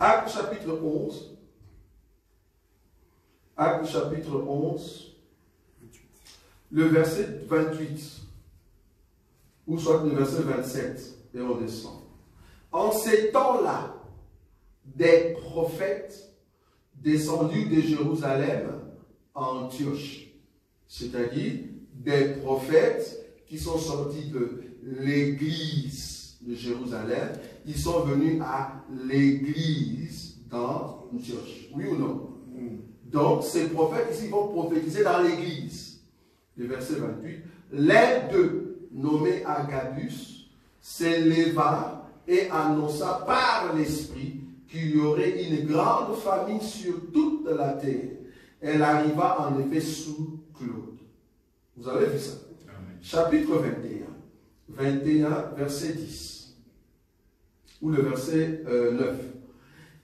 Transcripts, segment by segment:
Acte chapitre 11. Acte chapitre 11. Le verset 28. Ou soit le verset 27. Et on descend. En ces temps-là, des prophètes descendus de Jérusalem à Antioche. C'est-à-dire des prophètes qui sont sortis de l'église de Jérusalem. Ils sont venus à l'église d'Antioche. Oui ou non? Donc, ces prophètes ici vont prophétiser dans l'église. Le verset 28. L'un d'eux, nommé Agabus, s'éleva et annonça par l'Esprit qu'il y aurait une grande famine sur toute la terre. Elle arriva en effet sous Claude. Vous avez vu ça? Amen. Chapitre 21. 21, verset 10. Ou le verset 9.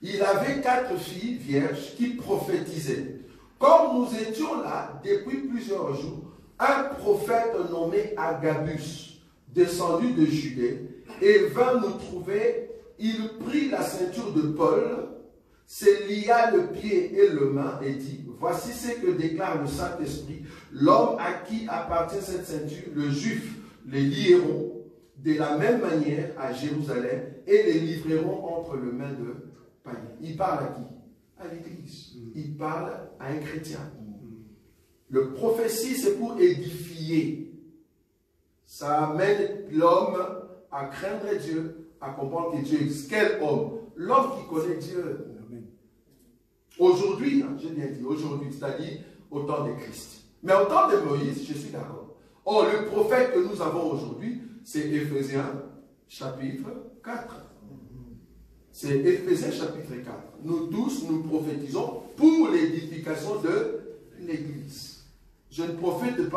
Il avait 4 filles vierges qui prophétisaient. Comme nous étions là depuis plusieurs jours, un prophète nommé Agabus, descendu de Judée, et vint nous trouver. Il prit la ceinture de Paul, se lia le pied et le main et dit, voici ce que déclare le Saint-Esprit, l'homme à qui appartient cette ceinture, le juif, les lieront de la même manière à Jérusalem et les livreront entre les mains de païens. Il parle à qui? À l'église. Il parle à un chrétien. Le prophétie, c'est pour édifier. Ça amène l'homme à craindre Dieu, à comprendre que Dieu existe. Quel homme? L'homme qui connaît Dieu. Aujourd'hui, j'ai bien dit, aujourd'hui, c'est-à-dire au temps de Christ. Mais au temps de Moïse, je suis d'accord. Or, le prophète que nous avons aujourd'hui, c'est Éphésiens chapitre 4. C'est Éphésiens chapitre 4. Nous tous, nous prophétisons pour l'édification de l'Église. Je ne prophétise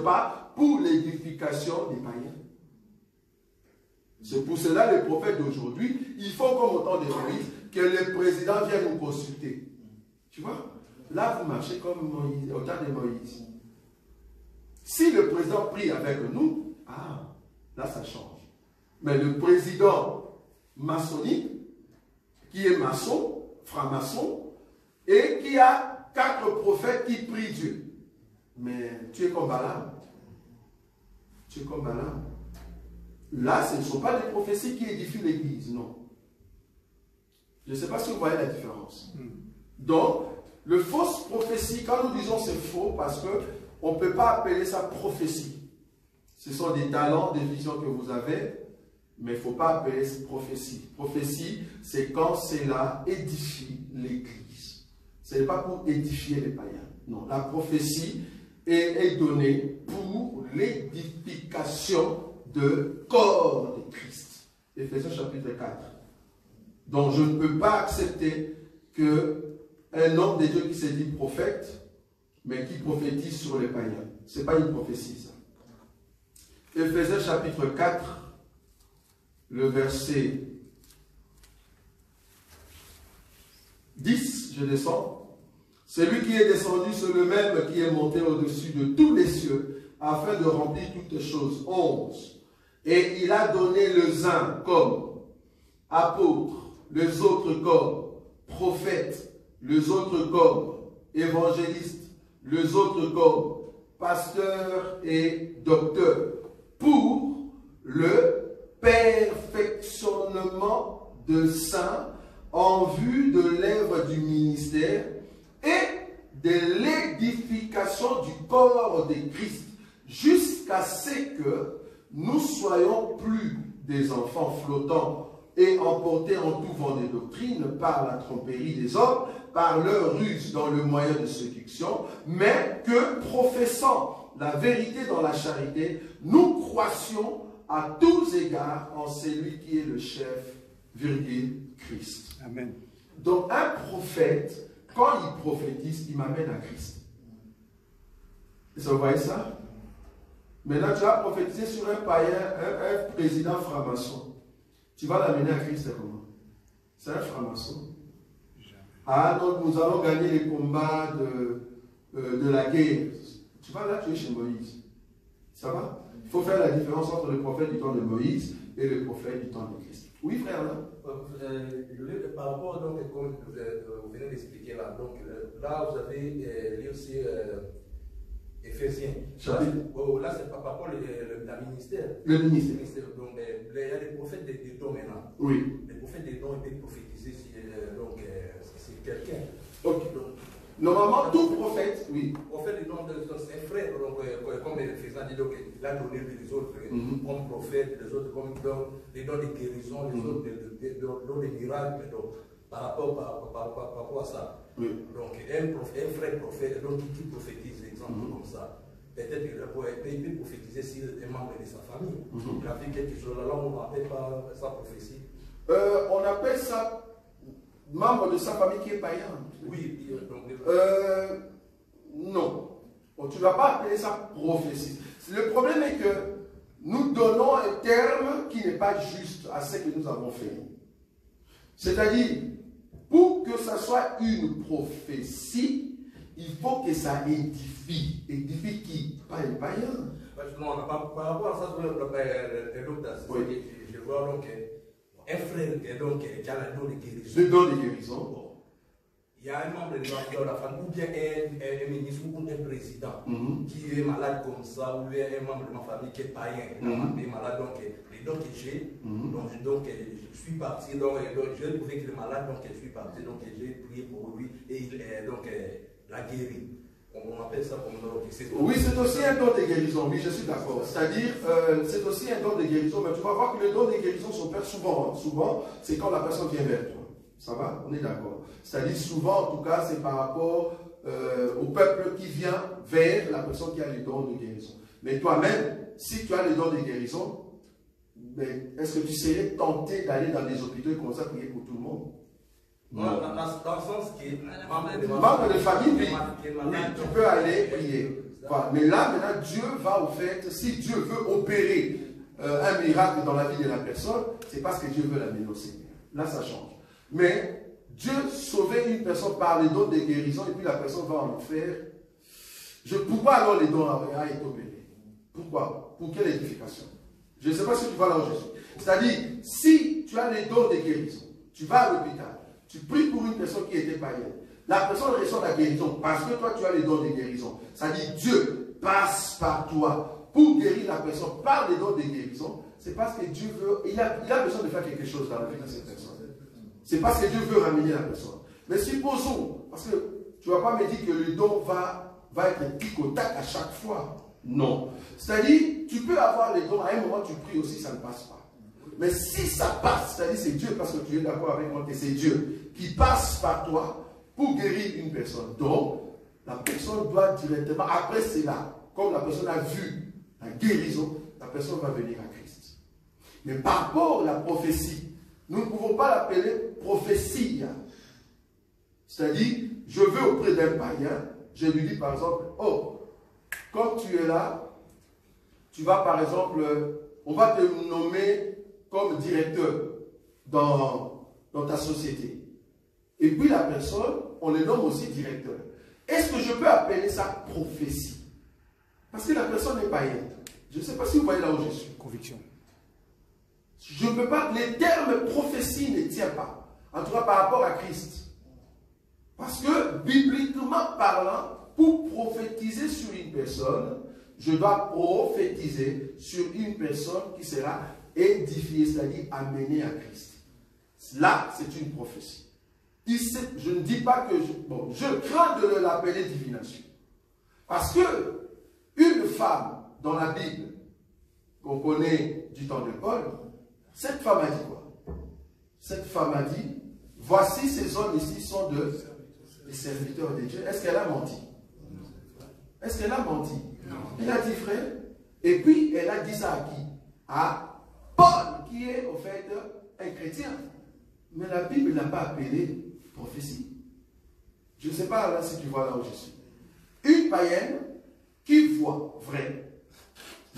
pas pour l'édification des païens. C'est pour cela les prophètes d'aujourd'hui, il faut comme au temps de Moïse, que le président vienne nous consulter. Tu vois? Là, vous marchez comme Moïse, au temps de Moïse. Si le président prie avec nous, là ça change. Mais le président maçonnique, qui est maçon, franc-maçon, et qui a 4 prophètes qui prient Dieu. Mais tu es comme Balaam. Tu es comme Balaam. Là, ce ne sont pas des prophéties qui édifient l'Église, non. Je ne sais pas si vous voyez la différence. Donc, le fausse prophétie, quand nous disons c'est faux, parce qu'on ne peut pas appeler ça prophétie. Ce sont des talents, des visions que vous avez, mais il ne faut pas appeler ça prophétie. Prophétie, c'est quand cela édifie l'Église. Ce n'est pas pour édifier les païens. Non, la prophétie est donnée pour l'édification de corps de Christ. Éphésiens chapitre 4. Donc je ne peux pas accepter qu'un homme de Dieu qui se dit prophète, mais qui prophétise sur les païens. Ce n'est pas une prophétie, ça. Éphésiens chapitre 4, le verset 10, je descends. Celui qui est descendu, c'est le même qui est monté au-dessus de tous les cieux, afin de remplir toutes choses. 11. Et il a donné les uns comme apôtres, les autres comme prophètes, les autres comme évangélistes, les autres comme pasteurs et docteurs, pour le perfectionnement de saints en vue de l'œuvre du ministère et de l'édification du corps de Christ, jusqu'à ce que nous soyons plus des enfants flottants et emportés en tout vent de doctrine par la tromperie des hommes, par leur ruse dans le moyen de séduction, mais que, professant la vérité dans la charité, nous croissions à tous égards en celui qui est le chef, Christ. Amen. Donc un prophète, quand il prophétise, il m'amène à Christ. Vous voyez ça? Maintenant, tu vas prophétiser sur un païen, un président franc-maçon. Tu vas l'amener à Christ comment? C'est un franc-maçon. Ah, donc nous allons gagner les combats de la guerre. Tu vas là, tu es chez Moïse. Ça va? Il faut faire la différence entre le prophète du temps de Moïse et le prophète du temps de Christ. Oui, frère, là. Par rapport, donc, comme vous venez d'expliquer là, donc là, vous avez lu aussi Éphésiens. Là, c'est par rapport au ministère. Le ministère. Donc, il y a des prophètes des dons maintenant. Oui. Les prophètes des dons, ils peuvent prophétiser si quelqu'un. Ok. Donc, normalement, tout prophète, oui. Prophète des dons, c'est un frère, donc, comme Éphésiens dit, donc, il a donné les autres comme prophètes, les autres comme les dons de guérison, les autres des dons de miracles, donc, par rapport à ça. Oui. Donc, un frère prophète, donc, qui prophétise, exemple comme ça. Peut-être qu'il peut prophétiser si un membre de sa famille. Il a fait quelque chose, là, on n'appelle pas sa prophétie. On appelle ça membre de sa famille qui est païen. Oui. Non. Bon, tu ne vas pas appeler ça prophétie. Le problème est que nous donnons un terme qui n'est pas juste à ce que nous avons fait. C'est-à-dire, pour que ça soit une prophétie, il faut que ça édifie. Édifie qui? Pas un païen. Par rapport à ça, je vois donc un frère donc, qui a le don de guérison. Le don de guérison. Il y a un membre de la famille, ou bien un ministre ou un président qui est malade comme ça, ou bien un membre de ma famille qui est païen, qui est malade. Donc, les dons que j'ai, donc, je suis parti, donc j'ai trouvé qu'il est malade, donc je suis parti, donc j'ai prié pour lui et il l'a guéri. On appelle ça comme oui, c'est aussi un don de guérison, oui, je suis d'accord. C'est-à-dire, c'est aussi un don de guérison, mais tu vas voir que le don de guérison s'opère souvent. Souvent, c'est quand la personne vient vers toi. Ça va? On est d'accord. C'est-à-dire, souvent, en tout cas, c'est par rapport au peuple qui vient vers la personne qui a le don de guérison. Mais toi-même, si tu as le don de guérison, est-ce que tu serais tenté d'aller dans des hôpitaux et commencer à prier pour tout le monde? Non, dans le sens que membre de famille, oui, tu peux aller prier. Voilà. Mais là, maintenant, Dieu va au fait, si Dieu veut opérer un miracle dans la vie de la personne, c'est parce que Dieu veut l'amener au Seigneur. Là, ça change. Mais Dieu sauvait une personne par les dons de guérison et puis la personne va en enfer. Pourquoi alors les dons ont été opérés? Pourquoi? Pour quelle édification? Je ne sais pas si tu vois là où je suis. C'est-à-dire, si tu as les dons de guérison, tu vas à l'hôpital, tu pries pour une personne qui était païenne. La personne reçoit la guérison parce que toi tu as les dons de guérison. Ça dit Dieu passe par toi pour guérir la personne par les dons de guérison. C'est parce que Dieu veut, il a besoin de faire quelque chose dans la vie de cette personne. C'est parce que Dieu veut ramener la personne. Mais supposons, parce que tu ne vas pas me dire que le don va être tic au tac à chaque fois. Non. C'est-à-dire, tu peux avoir les dons, à un moment tu pries aussi, ça ne passe pas. Mais si ça passe, c'est-à-dire c'est Dieu, parce que tu es d'accord avec moi que c'est Dieu qui passe par toi pour guérir une personne. Donc, la personne doit directement, après cela, comme la personne a vu la guérison, la personne va venir à Christ. Mais par rapport à la prophétie, nous ne pouvons pas l'appeler prophétie. C'est-à-dire, je vais auprès d'un païen, je lui dis par exemple, oh, comme tu es là, tu vas par exemple, on va te nommer comme directeur dans ta société. Et puis la personne, on le nomme aussi directeur. Est-ce que je peux appeler ça prophétie? Parce que la personne n'est païenne. Je ne sais pas si vous voyez là où je suis. Conviction. Je ne peux pas, les termes prophétie ne tiennent pas. En tout cas par rapport à Christ. Parce que, bibliquement parlant, pour prophétiser sur une personne, je dois prophétiser sur une personne qui sera édifiée, c'est-à-dire amenée à Christ. Là, c'est une prophétie. Je ne dis pas que... je crains de l'appeler divination. Parce que une femme dans la Bible, qu'on connaît du temps de Paul, cette femme a dit quoi? Cette femme a dit, voici ces hommes ici sont des serviteurs de Dieu. Est-ce qu'elle a menti? Est-ce qu'elle a menti? Non. Elle a dit frère. Et puis elle a dit ça à qui? À Paul, qui est au fait un chrétien. Mais la Bible ne l'a pas appelé prophétie. Je ne sais pas là si tu vois là où je suis. Une païenne qui voit vrai,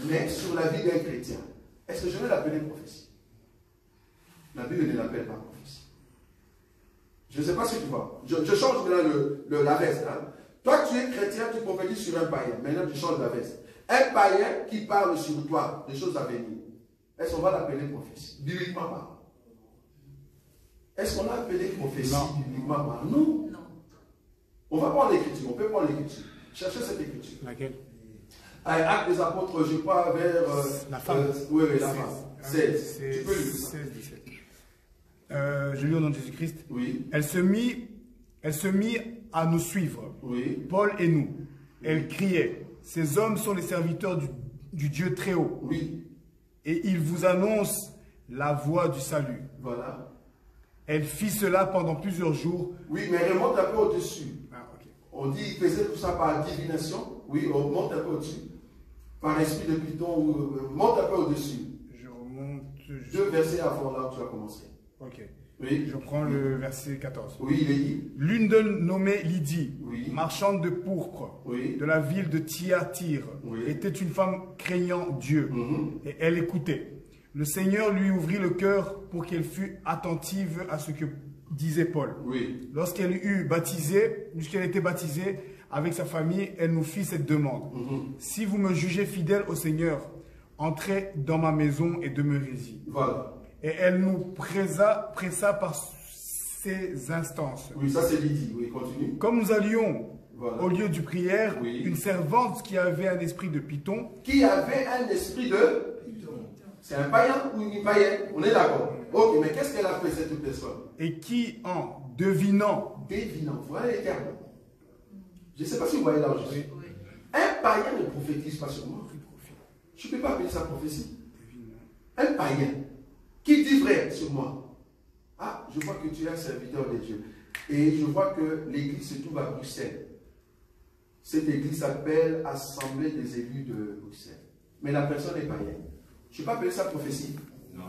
mais sur la vie d'un chrétien. Est-ce que je vais l'appeler prophétie? La Bible ne l'appelle pas prophétie. Je ne sais pas si tu vois. Je change là la veste. Hein. Toi, tu es chrétien, tu prophétises sur un païen. Maintenant, tu changes la veste. Un païen qui parle sur toi des choses à venir, est-ce qu'on va l'appeler prophétie? Bibliquement parlant. Est-ce qu'on l'a appelé prophétie bibliquement parlant? Non. On va prendre l'écriture, on peut prendre l'écriture. Cherchez cette écriture. Laquelle? Actes des apôtres, je crois, vers... la femme. Oui, la femme. 16. Tu peux lire ça. 16, 17. Je lis au nom de Jésus-Christ. Oui. Elle se mit à nous suivre, Oui. Paul et nous. Elle criait, ces hommes sont les serviteurs du Dieu très haut. Oui. Et ils vous annoncent la voie du salut. Voilà. Elle fit cela pendant plusieurs jours. Oui, mais remonte un peu au-dessus. Ah, ok. On dit qu'il faisait tout ça par divination. Oui, on monte un peu au-dessus. Par esprit de Python, ou monte un peu au-dessus. Je remonte. 2 versets avant là où tu as commencé. Ok. Oui. Je prends le verset 14. Oui, il est dit. L'une d'eux, nommée Lydie, Oui. marchande de pourpre, Oui. de la ville de Thyatire, Oui. était une femme craignant Dieu. Mhm. Et elle écoutait. Le Seigneur lui ouvrit le cœur pour qu'elle fût attentive à ce que disait Paul. Oui. Lorsqu'elle était baptisée avec sa famille, elle nous fit cette demande. Mhm. Si vous me jugez fidèle au Seigneur, entrez dans ma maison et demeurez-y. Voilà. Et elle nous pressa par ses instances. Oui, ça c'est Lydie. Oui, continue. Comme nous allions Voilà. au lieu du prière, Oui. une servante qui avait un esprit de python, Qui avait un esprit de... C'est un païen ou une païenne? On est d'accord. Ok, mais qu'est-ce qu'elle a fait cette personne? et qui, en devinant, Dévinant. Voilà les termes. Je ne sais pas si vous voyez là où je suis. Un païen ne prophétise pas sur moi. Je ne peux pas appeler ça prophétie. Un païen qui dit vrai sur moi. Ah, je vois que tu es un serviteur de Dieu. Et je vois que l'église se trouve à Bruxelles. Cette église s'appelle Assemblée des élus de Bruxelles. Mais la personne est païenne. Je ne peux pas appeler ça prophétie. Non.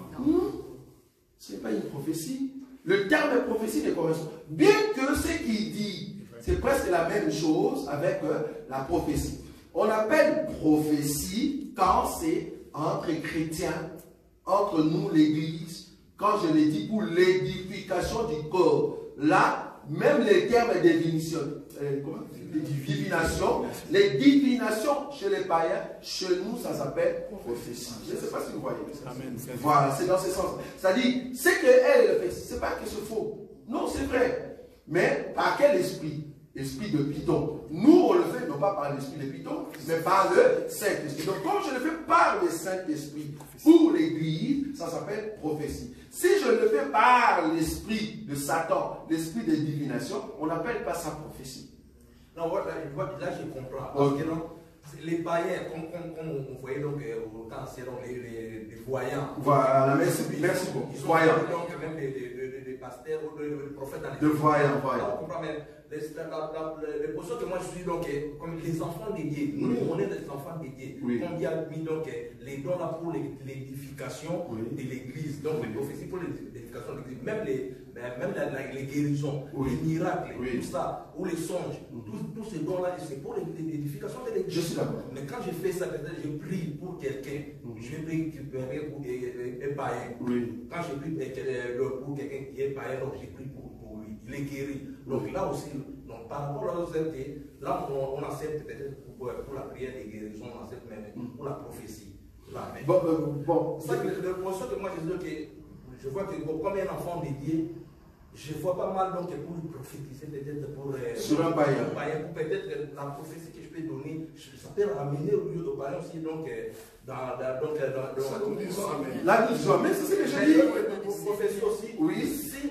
Ce n'est pas une prophétie. Le terme de prophétie ne correspond. Bien que ce qu'il dit, c'est presque la même chose avec la prophétie. On appelle prophétie quand c'est entre chrétiens, entre nous, l'église, quand je l'ai dit pour l'édification du corps. Là, même les termes de divination, les divinations chez les païens, chez nous, ça s'appelle prophétie. Je ne sais pas si vous voyez. Amen. Voilà, c'est dans ce sens. C'est-à-dire, ce qu'elle fait, ce n'est pas que c'est faux. Non, c'est vrai. Mais par quel esprit? Esprit de Python. Nous, on le fait non pas par l'esprit de Python, mais par le Saint-Esprit. Donc, quand je le fais par le Saint-Esprit pour l'Église, ça s'appelle prophétie. Si je le fais par l'esprit de Satan, l'esprit de divination, on n'appelle pas ça prophétie. Non, là, je comprends. Parce que non, les païens, comme on voyait donc au temps ancien, les voyants. Voilà, merci beaucoup. Ils sont Voyants. donc même des pasteurs ou des prophètes dans les De voyants, on comprend, mais les positions que moi je suis donc comme les enfants dédiés. Nous, on est des enfants dédiés. Oui. On y a mis donc les dons là pour l'édification de l'église. Donc les prophéties pour l'édification de l'église. Même les guérisons, les miracles, tout ça, ou les songes, tous ces dons-là, c'est pour l'édification de l'église. Je suis d'accord. Mais quand je fais ça, je prie pour quelqu'un, je vais prier pour un païen. Oui. Quand je prie pour quelqu'un qui est païen, donc je prie pour lui. Il est guéri. Donc là aussi, donc, par rapport à l'autre, là on accepte peut-être pour la prière des guérisons, on accepte même pour la prophétie. Là, mais, Bon. c'est le point que moi je vois que comme un enfant dédié, je vois pas mal donc pour prophétiser peut-être pour sur un païen. Pour peut-être la prophétie que je peux donner, ça peut ramener au lieu de païen aussi donc là nous sommes, mais c'est ce que je dis. Prophétie aussi. Oui. Si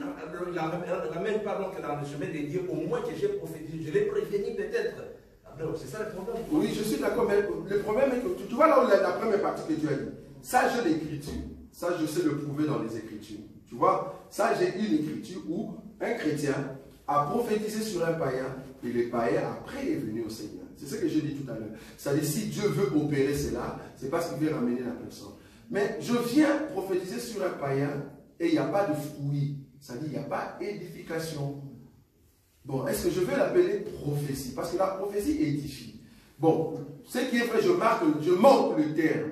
la ramène pas donc dans le chemin de Dieu, au moins que j'ai prophétisé, je l'ai prévenu peut-être. Donc c'est ça le problème. Oui, je suis d'accord, mais le problème est que tu vois là où la première partie que tu as dit, ça j'ai l'écriture, ça je sais le prouver dans les écritures. Tu vois, ça j'ai une écriture où un chrétien a prophétisé sur un païen et le païen après est venu au Seigneur. C'est ce que j'ai dit tout à l'heure. C'est-à-dire si Dieu veut opérer cela, c'est parce qu'il veut ramener la personne. Mais je viens prophétiser sur un païen et il n'y a pas de fruit. C'est-à-dire il n'y a pas d'édification. Bon, est-ce que je vais l'appeler prophétie? Parce que la prophétie édifie. Bon, ce qui est vrai, je manque le terme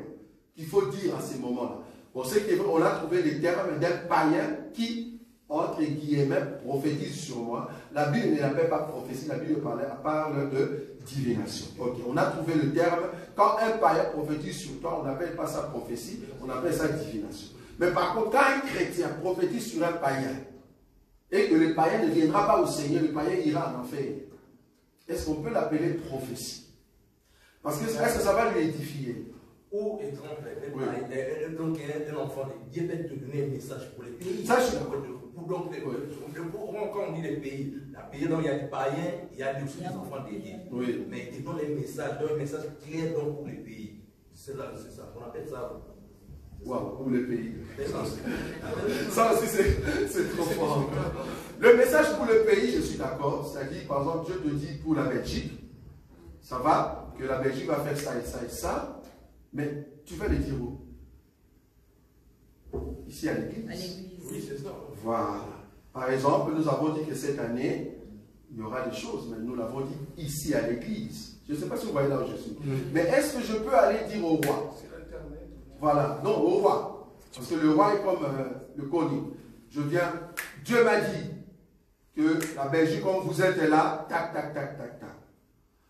qu'il faut dire à ces moments-là. Bon, ce qui est vrai, on a trouvé les termes d'un païen qui entre guillemets, prophétise sur moi. La Bible ne l'appelle pas prophétie, la Bible parle de divination. Ok, on a trouvé le terme. Quand un païen prophétise sur toi, on n'appelle pas ça prophétie, on appelle ça divination. Mais par contre, quand un chrétien prophétise sur un païen, et que le païen ne viendra pas au Seigneur, le païen ira en enfer, est-ce qu'on peut l'appeler prophétie? Parce que est-ce que ça va lui édifier? Ou exemple, donc un enfant, Dieu peut te donner un message pour les pays. Ça, je suis d'accord. Donc, quand on dit les pays, il y a des païens, il y a aussi des enfants de Dieu. Oui. Mais ils donnent un message clair donc, pour les pays. C'est ça, on appelle ça. Wow, pour les pays. Ça aussi, c'est trop fort. Le message pour le pays, je suis d'accord. C'est-à-dire, par exemple, je te dis pour la Belgique, ça va, que la Belgique va faire ça et ça et ça, mais tu vas le dire où? Ici à l'église. Oui, c'est ça. Voilà. Par exemple, nous avons dit que cette année, il y aura des choses, mais nous l'avons dit ici à l'église. Je ne sais pas si vous voyez là où je suis. Mais est-ce que je peux aller dire au roi? C'est l'internet. Voilà, non, au roi. Parce que le roi est comme le connu. Je viens, Dieu m'a dit que la Belgique, comme vous êtes là, tac, tac, tac, tac, tac.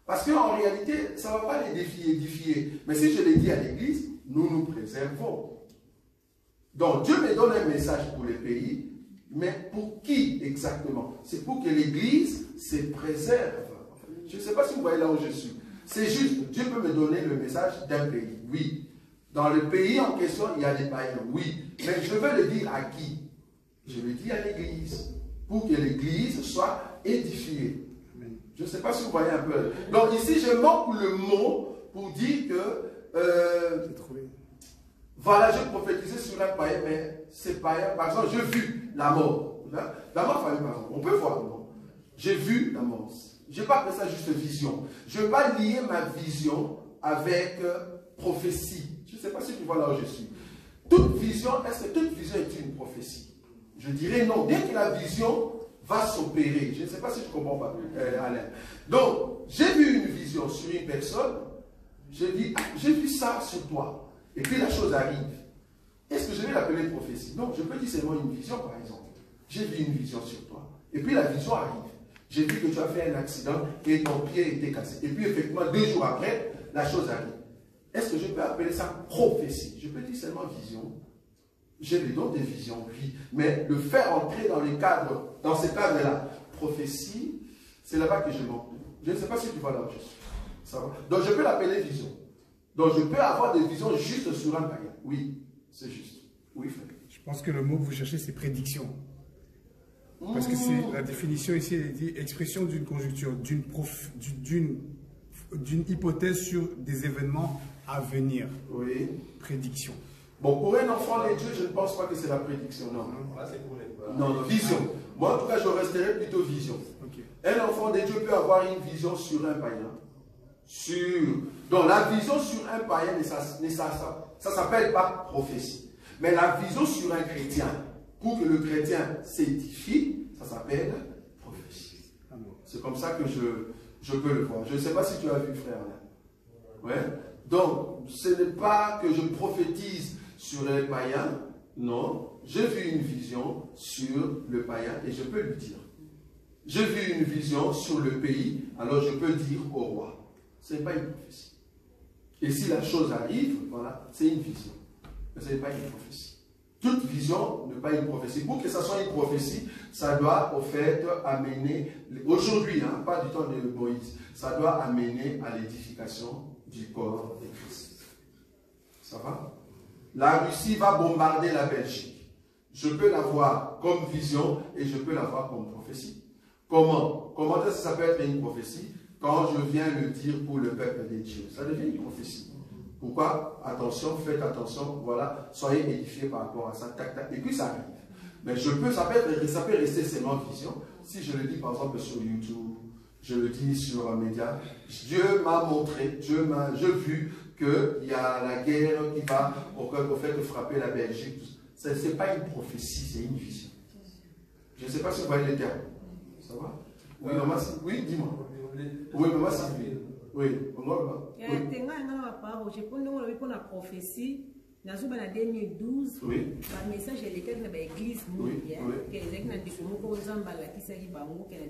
Parce qu'en réalité, ça ne va pas les édifier. Mais si je l'ai dit à l'église, nous nous préservons. Donc Dieu me donne un message pour les pays, mais pour qui exactement? C'est pour que l'église se préserve. Je ne sais pas si vous voyez là où je suis. C'est juste, Dieu peut me donner le message d'un pays, oui. Dans le pays en question, il y a des païens, oui. Mais je veux le dire à qui? Je le dis à l'église. Pour que l'église soit édifiée. Je ne sais pas si vous voyez un peu. Donc ici, je manque le mot pour dire que... voilà, je prophétisais sur un païen, mais ces païens, par exemple, j'ai vu la mort. La mort, par exemple, on peut voir, non? J'ai vu la mort. Je n'ai pas appelé ça juste vision. Je ne vais pas lier ma vision avec prophétie. Je ne sais pas si tu vois là où je suis. Toute vision, est-ce que toute vision est une prophétie? Je dirais non. Dès que la vision va s'opérer, je ne sais pas si tu comprends pas, Alain. Donc, j'ai vu une vision sur une personne. Je dis, j'ai vu ça sur toi. Et puis la chose arrive. Est-ce que je vais l'appeler prophétie? Non, je peux dire seulement une vision, par exemple. J'ai vu une vision sur toi. Et puis la vision arrive. J'ai vu que tu as fait un accident et ton pied était cassé. Et puis effectivement, 2 jours après, la chose arrive. Est-ce que je peux appeler ça prophétie? Je peux dire seulement vision. J'ai le don des visions, oui. Mais le faire entrer dans les cadres, dans ces cadres-là, prophétie, c'est là-bas que je manque. Je ne sais pas si tu vois là où je suis. Ça va? Donc je peux l'appeler vision. Donc je peux avoir des visions juste sur un païen. Oui, c'est juste. Oui, frère. Je pense que le mot que vous cherchez, c'est prédiction. Parce que c'est la définition ici, elle dit expression d'une conjecture, d'une hypothèse sur des événements à venir. Oui. Prédiction. Bon, pour un enfant de Dieu, je ne pense pas que c'est la prédiction, non. Là, c'est pour les... Non, vision. Moi, en tout cas, je resterai plutôt vision. Okay. Un enfant de Dieu peut avoir une vision sur un païen. Donc, la vision sur un païen, ça ne s'appelle pas prophétie. Mais la vision sur un chrétien, pour que le chrétien s'édifie, ça s'appelle prophétie. C'est comme ça que je peux le voir. Je ne sais pas si tu as vu, frère. Ouais. Donc, ce n'est pas que je prophétise sur les païens. Non, j'ai vu une vision sur le païen et je peux lui dire. J'ai vu une vision sur le pays, alors je peux dire au roi. Ce n'est pas une prophétie. Et si la chose arrive, voilà, c'est une vision. Mais ce n'est pas une prophétie. Toute vision n'est pas une prophétie. Pour que ça soit une prophétie, ça doit au fait amener, aujourd'hui, hein, pas du temps de Moïse, ça doit amener à l'édification du corps de Christ. Ça va? La Russie va bombarder la Belgique. Je peux la voir comme vision et je peux la voir comme prophétie. Comment? Comment est-ce que ça peut être une prophétie? Quand je viens le dire pour le peuple des dieux, ça devient une prophétie. Pourquoi? Attention, faites attention, voilà, soyez édifiés par rapport à ça, tac, tac, et puis ça arrive. Mais ça peut rester seulement vision. Si je le dis par exemple sur YouTube, je le dis sur un média, Dieu m'a montré, j'ai vu qu'il y a la guerre qui va au fait de frapper la Belgique. Ce n'est pas une prophétie, c'est une vision. Je ne sais pas si vous voyez les termes. Ça va? Oui, maman, oui, dis-moi. Oui, maman, oui. Oui, on va. Tenga na parole, je peux nous répondre à prophétie. Dans 2012, Oui. le message est lequel dans l'église, Oui. qui est en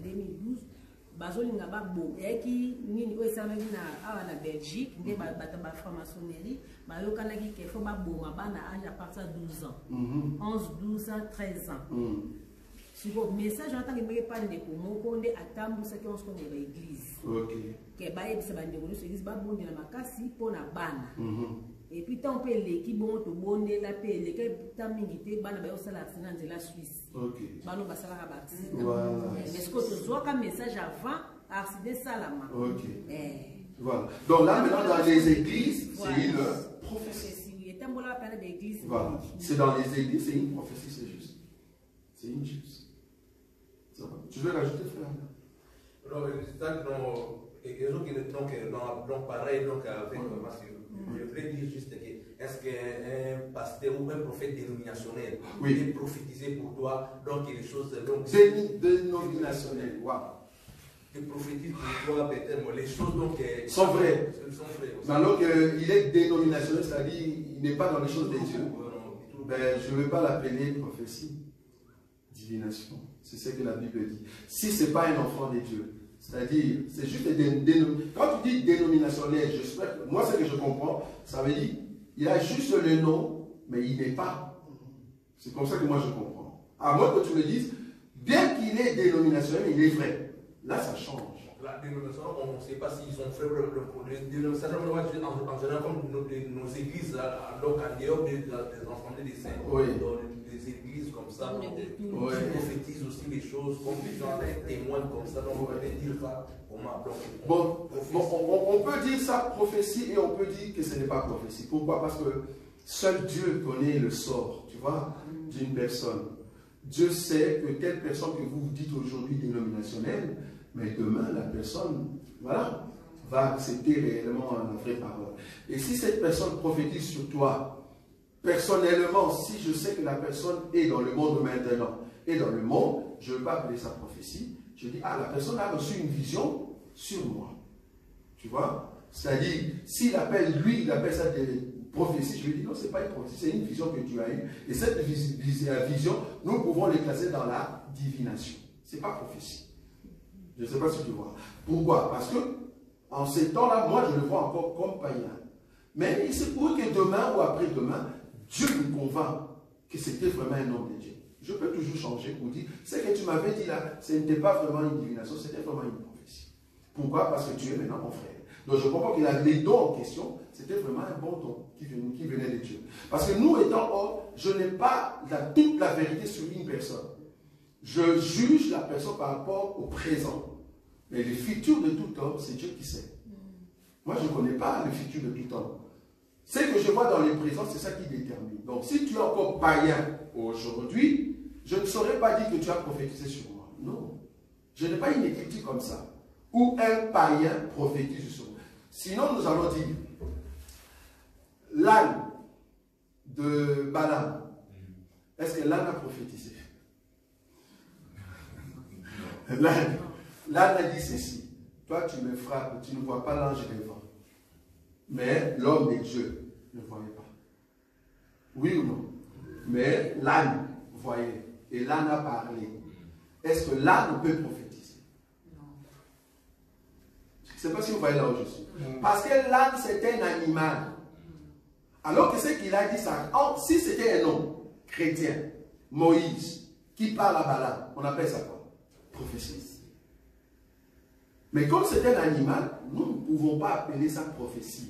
2012. Bazolinga babo eki nini oesameli na awa na Belgique nde bata ba franc-maçonnerie bayokanaki ke fo baboma bana âge à partir de 12 ans 11 12 ans 13 ans siko message en tant que meke pa ndeko moko nde atambusaki onso kone ba église ke bayebisa bandeko nyonso église babondela makasi mpona bana et puis tant pe leki bongo tobondela pe leki ta mingi te bana bayosala arsena nzela Suisse bano basalaka baarsida mais ce que tozwaka message avant arside salama voilà. Donc là maintenant dans les églises c'est une prophétie. Voilà. C'est dans les églises, c'est une prophétie, c'est juste. C'est une juste. Tu veux rajouter, frère? Donc pareil donc avec je voulais dire juste que est-ce qu'un pasteur ou un prophète dénominationnel peut prophétiser pour toi donc les choses donc dénominationnelles, qui prophétise pour toi peut-être les choses donc sont vraies. Mais alors qu'il est dénominationnel, c'est-à-dire il n'est pas dans les choses de Dieu. Ben, je ne vais pas l'appeler prophétie, divination. C'est ce que la Bible dit. Si ce n'est pas un enfant de Dieu, c'est-à-dire, c'est juste des dénominations. Quand tu dis dénominationnel, moi ce que je comprends, ça veut dire, il a juste le nom, mais il n'est pas. C'est comme ça que moi je comprends. À moins que tu me dises, bien qu'il est dénominationnel, il est vrai. Là, ça change. La dénomination, on ne sait pas s'ils sont frères. En général, comme nos églises, donc en dehors des assemblées des saints, dans les églises comme ça, qui prophétisent aussi les choses, comme les gens témoignent comme ça, donc on peut dire ça. On peut dire ça prophétie et on peut dire que ce n'est pas prophétie. Pourquoi? Parce que seul Dieu connaît le sort, tu vois, d'une personne. Dieu sait que telle personne que vous dites aujourd'hui dénominationnelle, mais demain, la personne, voilà, va accepter réellement la vraie parole. Et si cette personne prophétise sur toi, personnellement, si je sais que la personne est dans le monde maintenant, et dans le monde, je ne veux pas appeler ça prophétie, je dis, ah, la personne a reçu une vision sur moi. Tu vois? C'est-à-dire, s'il appelle, lui, il appelle ça des prophéties, je lui dis, non, ce n'est pas une prophétie, c'est une vision que tu as eue. Et cette vision, nous pouvons les classer dans la divination. Ce n'est pas prophétie. Je ne sais pas si tu vois. Pourquoi? Parce que, en ces temps-là, moi, je le vois encore comme païen. Mais il se pourrait que demain ou après-demain, Dieu me convainc que c'était vraiment un homme de Dieu. Je peux toujours changer pour dire, ce que tu m'avais dit là, ce n'était pas vraiment une divination, c'était vraiment une prophétie. Pourquoi? Parce que tu es maintenant mon frère. Donc je comprends que les dons en question, c'était vraiment un bon don qui venait de Dieu. Parce que nous étant hommes, je n'ai pas toute la vérité sur une personne. Je juge la personne par rapport au présent. Mais le futur de tout homme, c'est Dieu qui sait. Moi, je ne connais pas le futur de tout homme. Ce que je vois dans le présent, c'est ça qui détermine. Donc, si tu es encore païen aujourd'hui, je ne saurais pas dire que tu as prophétisé sur moi. Non. Je n'ai pas une écriture comme ça. Où un païen prophétise sur moi. Sinon, nous allons dire, l'âne de Balaam, est-ce que l'âne a prophétisé? L'âne a dit ceci, toi tu me frappes, tu ne vois pas l'ange des vents. Mais l'homme de Dieu ne voyait pas. Oui ou non? Mais l'âne voyait. Et l'âne a parlé. Est-ce que l'âne peut prophétiser? Non. Je ne sais pas si vous voyez là où je suis. Parce que l'âne c'est un animal. Alors que ce qu'il a dit, ça, si c'était un homme chrétien, Moïse, qui parle à Balaam, on appelle ça quoi? Prophétie. Mais comme c'est un animal, nous ne pouvons pas appeler ça prophétie.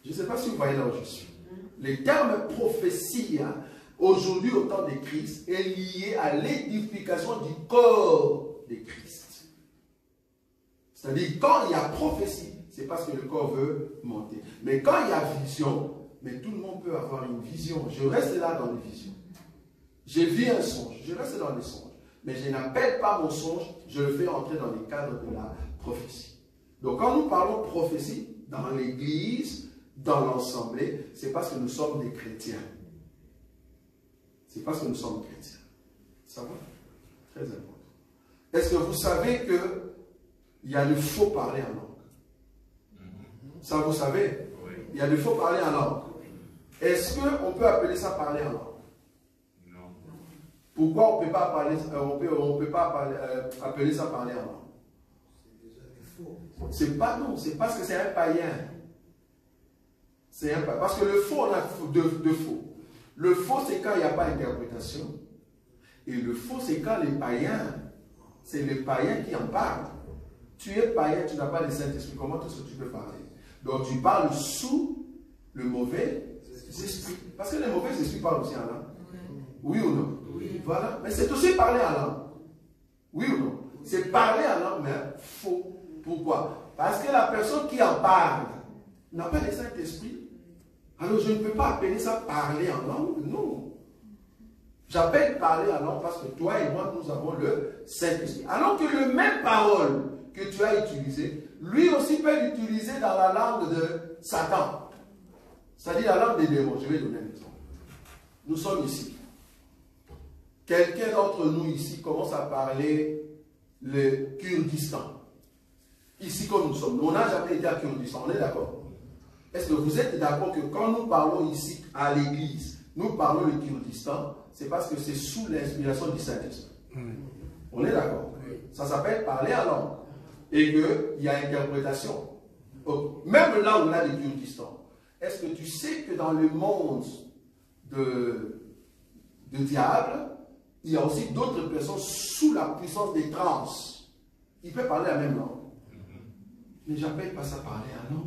Je ne sais pas si vous voyez là où je suis. Le terme prophétie, aujourd'hui au temps de Christ, est lié à l'édification du corps de Christ. C'est-à-dire, quand il y a prophétie, c'est parce que le corps veut monter. Mais quand il y a vision, mais tout le monde peut avoir une vision. Je reste là dans les visions. J'ai vu un songe, je reste dans les songes. Mais je n'appelle pas mon songe, je le fais entrer dans les cadres de la prophétie. Donc quand nous parlons prophétie, dans l'église, dans l'assemblée, c'est parce que nous sommes des chrétiens. C'est parce que nous sommes chrétiens. Ça va? Très important. Est-ce que vous savez qu'il y a le faux parler en langue? Ça vous savez? Il y a le faux parler en langue. Est-ce qu'on peut appeler ça parler en langue? Non. Pourquoi on ne peut pas appeler ça parler en langue? C'est pas non, c'est parce que c'est un païen. C'est un païen. Parce que le faux, on a deux faux. Le faux, c'est quand il n'y a pas d'interprétation. Et le faux, c'est quand les païens, c'est les païens qui en parlent. Tu es païen, tu n'as pas le Saint-Esprit. Comment est-ce que tu peux parler? Donc tu parles sous le mauvais esprit. Parce que les mauvais esprits parlent aussi en langue. Oui ou non? Oui. Voilà. Mais c'est aussi parler en langue. Oui ou non? C'est parler en langue, mais faux. Pourquoi? Parce que la personne qui en parle n'a pas le Saint-Esprit. Alors je ne peux pas appeler ça parler en langue. Non. J'appelle parler en langue parce que toi et moi, nous avons le Saint-Esprit. Alors que le même parole que tu as utilisé, lui aussi peut l'utiliser dans la langue de Satan. C'est-à-dire la langue des démons. Je vais donner un exemple. Nous sommes ici. Quelqu'un d'entre nous ici commence à parler le Kurdistan. Ici comme nous sommes. On n'a jamais été à Kurdistan. On est d'accord? Est-ce que vous êtes d'accord que quand nous parlons ici à l'église, nous parlons le Kurdistan, c'est parce que c'est sous l'inspiration du Saint-Esprit. On est d'accord? Ça s'appelle parler en langue. Et qu'il y a interprétation. Même là où on a le Kurdistan, est-ce que tu sais que dans le monde de diable, il y a aussi d'autres personnes sous la puissance des trans. Ils peuvent parler la même langue. Mais j'appelle pas ça parler en langue.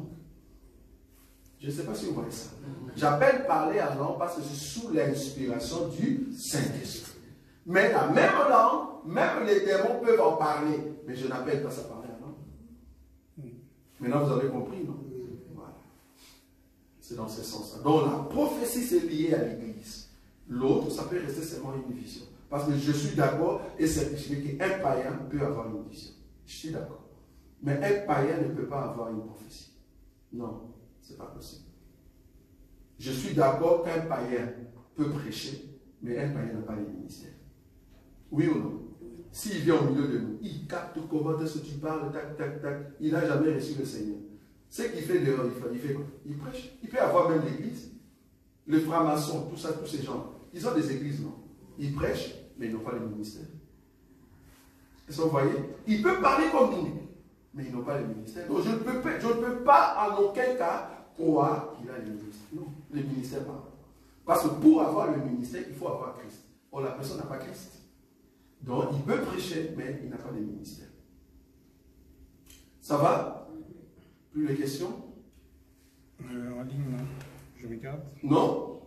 Je ne sais pas si vous voyez ça. J'appelle parler en langue parce que c'est sous l'inspiration du Saint-Esprit. Mais la même langue, même les démons peuvent en parler. Mais je n'appelle pas ça parler en langue. Maintenant, vous avez compris, non? Voilà. C'est dans ce sens-là. Donc, la prophétie, c'est lié à l'Église. L'autre, ça peut rester seulement une vision. Parce que je suis d'accord et certifié qu'un païen peut avoir une vision. Je suis d'accord. Mais un païen ne peut pas avoir une prophétie. Non. Ce n'est pas possible. Je suis d'accord qu'un païen peut prêcher, mais un païen n'a pas les ministères. Oui ou non? S'il vient au milieu de nous, il capte comment est-ce que tu parles, tac, tac, tac, il n'a jamais reçu le Seigneur. Ce qu'il fait dehors, il fait quoi? Il prêche. Il peut avoir même l'église. Le franc-maçon, tout ça, tous ces gens, ils ont des églises, non? Ils prêchent, mais ils n'ont pas les ministères. Est-ce que vous voyez? Il peut parler comme nous, mais ils n'ont pas les ministères. Donc je ne peux pas en aucun cas croire qu'il a les ministères. Non, les ministères parlent. Parce que pour avoir le ministère, il faut avoir Christ. Or, la personne n'a pas Christ. Donc, il peut prêcher, mais il n'a pas de ministère. Ça va? Plus de questions? En ligne, non. Je regarde. Non?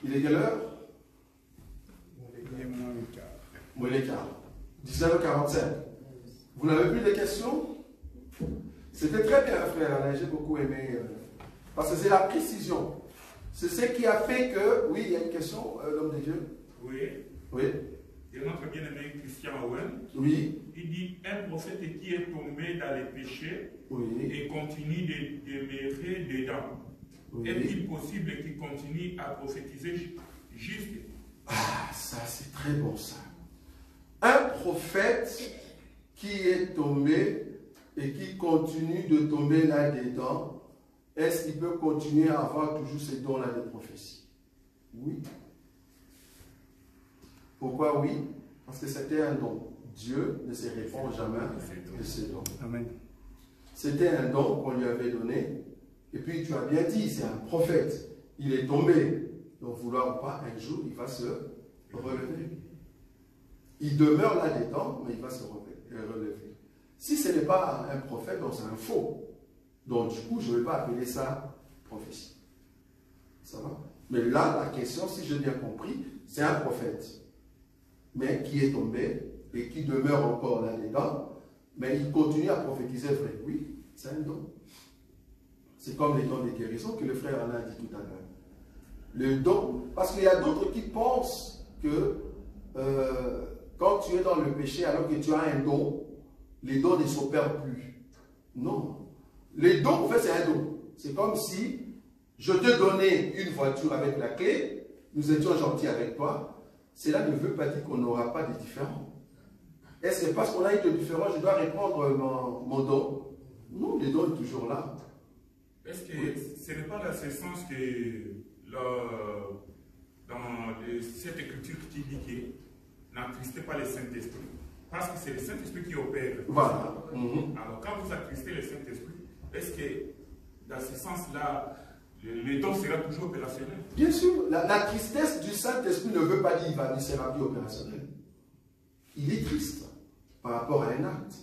Il est quelle heure? Il est moins le quart. Moins le quart. 19h45. Vous n'avez plus de questions? C'était très bien, frère. J'ai beaucoup aimé. Parce que c'est la précision. C'est ce qui a fait que... Oui, il y a une question, l'homme de Dieu. Oui. Oui. Et notre bien-aimé Christian Owen, oui. Il dit un prophète qui est tombé dans les péchés et continue de demeurer dedans. Oui. Est-il possible qu'il continue à prophétiser juste? Ah, ça c'est très bon ça. Un prophète qui est tombé et qui continue de tomber là-dedans, est-ce qu'il peut continuer à avoir toujours ces dons-là de prophétie? Oui. Pourquoi oui? Parce que c'était un don. Dieu ne se répand jamais de ses dons. Amen. C'était un don qu'on lui avait donné. Et puis tu as bien dit, c'est un prophète. Il est tombé. Donc vouloir ou pas, un jour, il va se relever. Il demeure là-dedans, mais il va se relever. Si ce n'est pas un prophète, donc c'est un faux. Donc du coup, je ne vais pas appeler ça prophétie. Ça va? Mais là, la question, si j'ai bien compris, c'est un prophète. Mais qui est tombé et qui demeure encore là-dedans, mais il continue à prophétiser vrai. Oui, c'est un don. C'est comme les dons de guérison que le frère Alain a dit tout à l'heure. Le don, parce qu'il y a d'autres qui pensent que quand tu es dans le péché alors que tu as un don, les dons ne s'opèrent plus. Non. Les dons, en fait, c'est un don. C'est comme si je te donnais une voiture avec la clé, nous étions gentils avec toi. Cela ne veut pas dire qu'on n'aura pas de différents. Est-ce que parce qu'on a eu de différents, je dois reprendre mon don? Non, le don est toujours là. Est-ce que ce n'est pas dans ce sens que dans cette écriture qui dit que n'attristez pas le Saint-Esprit? Parce que c'est le Saint-Esprit qui opère. Voilà. Alors quand vous attristez le Saint-Esprit, est-ce que dans ce sens-là, le don sera toujours opérationnel? Bien sûr, la tristesse du Saint-Esprit ne veut pas dire qu'il ne sera plus opérationnel. Il est triste par rapport à un acte.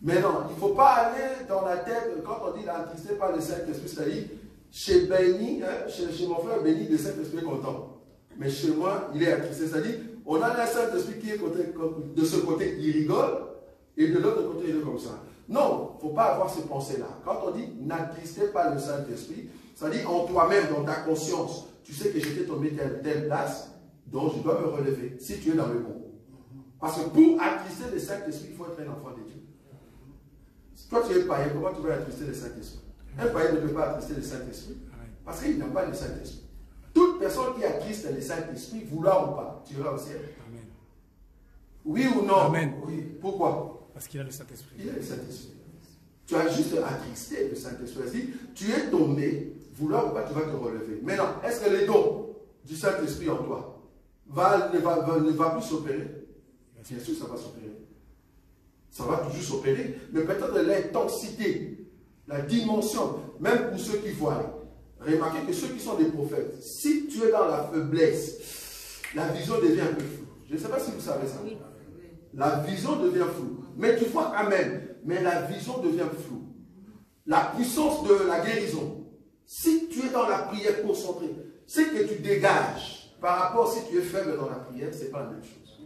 Mais non, il ne faut pas aller dans la tête, quand on dit n'attristez pas le Saint-Esprit, c'est-à-dire, chez Béni, chez mon frère Béni, le Saint-Esprit est content. Mais chez moi, il est attristé. C'est-à-dire, on a un Saint-Esprit qui est de ce côté, il rigole, et de l'autre côté, il est comme ça. Non, il ne faut pas avoir ces pensées-là. Quand on dit n'attristez pas le Saint-Esprit, ça dit en toi-même, dans ta conscience, tu sais que j'étais tombé telle place, donc je dois me relever, si tu es dans le bon. Parce que pour attrister le Saint-Esprit, il faut être un enfant de Dieu. Si toi tu es païen, comment tu vas attrister le Saint-Esprit? Un païen ne peut pas attrister le Saint-Esprit, parce qu'il n'a pas le Saint-Esprit. Toute personne qui attriste le Saint-Esprit, vouloir ou pas, tu iras au ciel. Amen. Oui ou non? Amen. Oui. Pourquoi? Parce qu'il a le Saint-Esprit. Il a le Saint-Esprit. Tu as juste attristé le Saint-Esprit. Tu es tombé, vouloir ou pas, tu vas te relever. Maintenant, est-ce que les dons du Saint-Esprit en toi ne va plus s'opérer? Bien sûr, ça va s'opérer. Ça va toujours s'opérer, mais peut-être l'intensité, la dimension, même pour ceux qui voient. Remarquez que ceux qui sont des prophètes, si tu es dans la faiblesse, la vision devient un peu floue. Je ne sais pas si vous savez ça. La vision devient floue. Mais tu vois quand même, mais la vision devient floue. La puissance de la guérison, si tu es dans la prière concentrée, c'est que tu dégages par rapport si tu es faible dans la prière, ce n'est pas la même chose.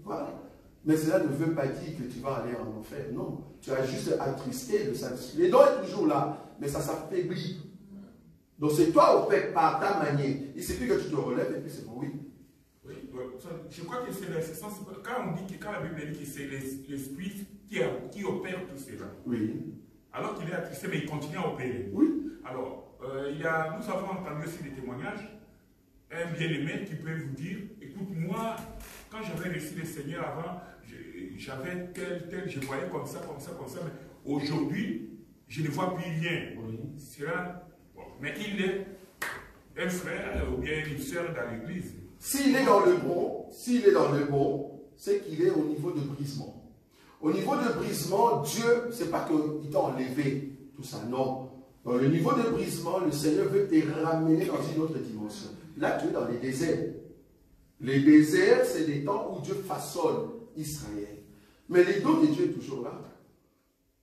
Voilà. Mais cela ne veut pas dire que tu vas aller en enfer. Non, tu as juste attristé le Saint-Esprit. Les dons est toujours là, mais ça s'affaiblit. Donc c'est toi au fait par ta manière. Il suffit que tu te relèves et puis c'est bon, oui. Oui, je crois que c'est dans ce sens. Quand on dit que quand la Bible dit que c'est l'Esprit qui opère tout cela. Oui. Alors qu'il est attristé, mais il continue à opérer. Oui. Alors, nous avons entendu aussi des témoignages. Un bien-aimé qui peut vous dire, écoute, moi, quand j'avais reçu le Seigneur avant, j'avais tel, je voyais comme ça, mais aujourd'hui, je ne vois plus rien. Oui. Bon, mais il est un frère ou bien une sœur dans l'église. S'il est dans le bon, c'est qu'il est au niveau de brisement. Au niveau de brisement, Dieu, c'est pas qu'il t'a enlevé tout ça, non. Dans le niveau de brisement, le Seigneur veut te ramener dans une autre dimension. Là, tu es dans les déserts. Les déserts, c'est des temps où Dieu façonne Israël. Mais les dons de Dieu sont toujours là.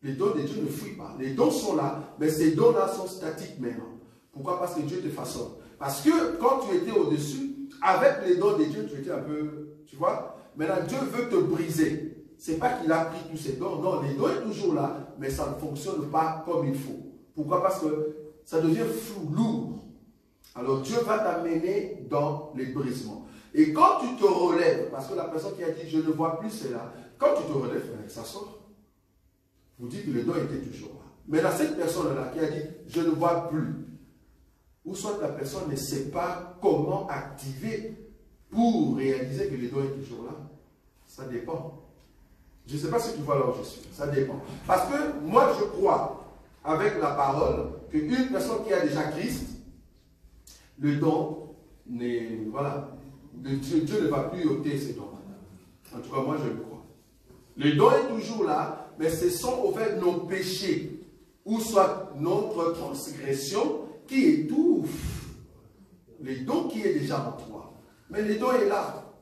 Les dons de Dieu ne fuient pas. Les dons sont là, mais ces dons-là sont statiques maintenant. Pourquoi? Parce que Dieu te façonne. Parce que quand tu étais au-dessus, avec les dons de Dieu, tu étais un peu, tu vois. Maintenant, Dieu veut te briser. Ce n'est pas qu'il a pris tous ces dons. Non, les dons sont toujours là, mais ça ne fonctionne pas comme il faut. Pourquoi? Parce que ça devient flou, lourd. Alors Dieu va t'amener dans les brisements. Et quand tu te relèves, parce que la personne qui a dit je ne vois plus cela, quand tu te relèves, ça sort. Vous dites que le don était toujours là. Mais là, cette personne-là qui a dit je ne vois plus, ou soit la personne ne sait pas comment activer pour réaliser que le don est toujours là, ça dépend. Je ne sais pas si tu vois là où je suis, ça dépend. Parce que moi je crois, avec la parole, qu'une personne qui a déjà Christ, le don n'est, voilà, Dieu ne va plus ôter ces dons. En tout cas, moi je le crois. Le don est toujours là, mais ce sont au fait nos péchés, ou soit notre transgression, qui étouffe les dons qui est déjà en toi. Mais le don est là.